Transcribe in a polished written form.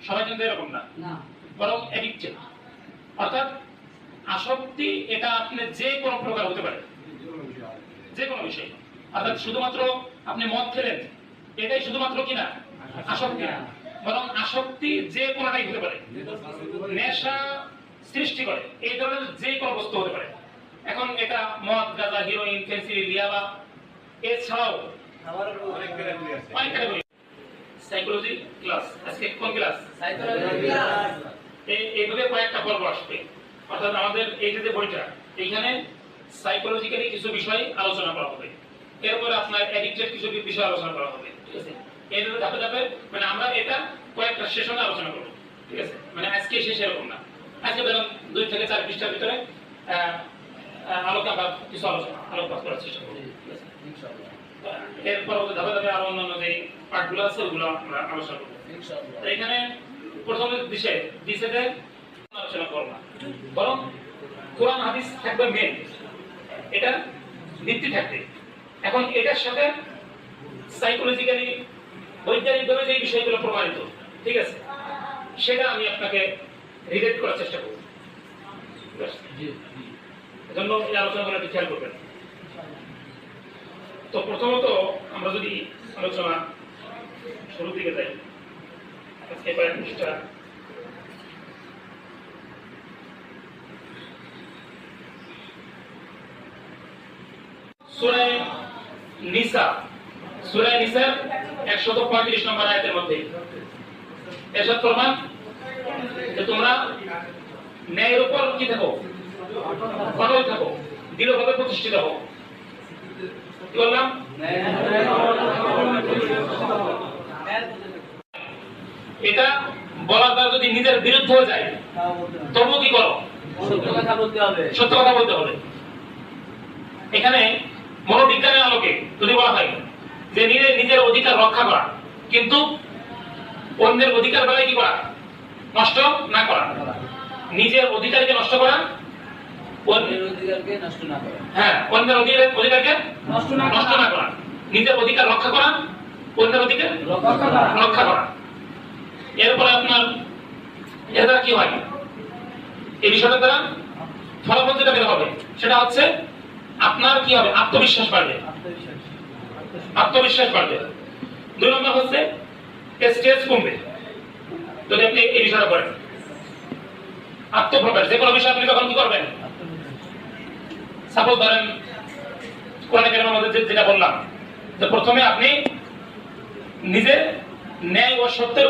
সবাই কিন্তু এরকম না, বরং অ্যাডিক্টেড। অর্থাৎ আসক্তি এটা আপনি যে কোনো প্রকার হতে পারে, যে কোনো বিষয়। অর্থাৎ শুধুমাত্র আপনি মদ খেলেন এটাই শুধুমাত্র কিনা আসক্তি না, বরং আসক্তি যে কোনোটাই হতে পারে। নেশা সৃষ্টি করে এই ধরনের যে কোনো বস্তু হতে পারে। এখন এটা মদ, গাঁজা, হিরোইন, ফেন্সিডিল, ইয়াবা, এছাড়াও অনেক ক্যাটাগরি। সাইকোলজি ক্লাস, আজকে কোন ক্লাস? Psychology class. এইভাবে কয়েকটা পর্ব আসবে। অর্থাৎ আমাদের এই যে বইটা, এইখানে সাইকোলজিক্যালি কিছু বিষয় আলোচনা করা হবে, এরপরে আপনার অ্যাডিক্টেড কিছু বিষয় আলোচনা করা হবে, ঠিক আছে? এইভাবে ধাপে ধাপে, মানে আমরা এটা কয়েকটা সেশনে আলোচনা করব, ঠিক আছে? মানে আজকে শেষ এরকম না, আজকে ধরুন 2 থেকে 4 পৃষ্ঠার ভিতরে আলোচনা কিছু আলোকপাত করার চেষ্টা করব, ঠিক আছে? ইনশাআল্লাহ। এরপর ধাপে ধাপে আরো অন্যান্য যে পার্টগুলো আছে ওগুলো আমরা আলোচনা করব, ইনশাআল্লাহ। এখানে প্রথমে দিশে আলোচনা করব না, বরং কোরআন হাদিস থাকবে মেন, এটা ভিত্তি থাকবে। এখন এটার সাথে সাইকোলজিক্যালি বৈজ্ঞানিকভাবে যে বিষয়গুলো প্রমাণিত, ঠিক আছে, সেটা আমি আপনাকে রিলেট করার চেষ্টা করব। এজন্য এই আলোচনাগুলো একটু খেয়াল করবেন। তো প্রথমত আমরা যদি আলোচনা শুরুর দিকে যাই, আজকে কয়েক পৃষ্ঠা সূরা নিসা, সূরা নিসার 135 নম্বর আয়াতের মধ্যে এরশাদ ফরমান যে তোমরা ন্যায়ের উপর কি থাকো, অটল থাকো, দৃঢ়ভাবে প্রতিষ্ঠিত হও। কি বললাম? এটা বলার দ্বারা যদি নিজের বিরুদ্ধে হয়ে যায় তবুও কি করো? সত্য কথা বলতে হবে, সত্য কথা বলতে হবে। এখানে মনোবিজ্ঞানের আলোকে যদি বলা হয় যে নিজের অধিকার রক্ষা করা, কিন্তু অন্যের অধিকার বেলায় কি করা? নষ্ট না করা। নিজের অধিকারকে নষ্ট করা, অন্যের অধিকারকে নষ্ট না করা। হ্যাঁ, অন্যের অধিকারকে নষ্ট না করা। নিজের অধিকার রক্ষা করা, অন্যের অধিকার রক্ষা করা। এরপরে আপনার এর দ্বারা কি হয়? এই বিষয়টার দ্বারা ফলাফল যেটা বের হবে সেটা হচ্ছে আপনার কি হবে? আত্মবিশ্বাস বাড়বে, আত্মবিশ্বাস বাড়বে। 2 নম্বর হচ্ছে স্ট্রেস কমবে যদি আপনি এই বিষয়টা করেন। আত্মপ্রকাশ, যে কোনো বিষয় আপনি যখন কি করবেন, সাপোজ ধরেন কোরআনে কারিমের মধ্যে যেটা বললাম যে প্রথমে আপনি নিজে ন্যায় ও সত্যের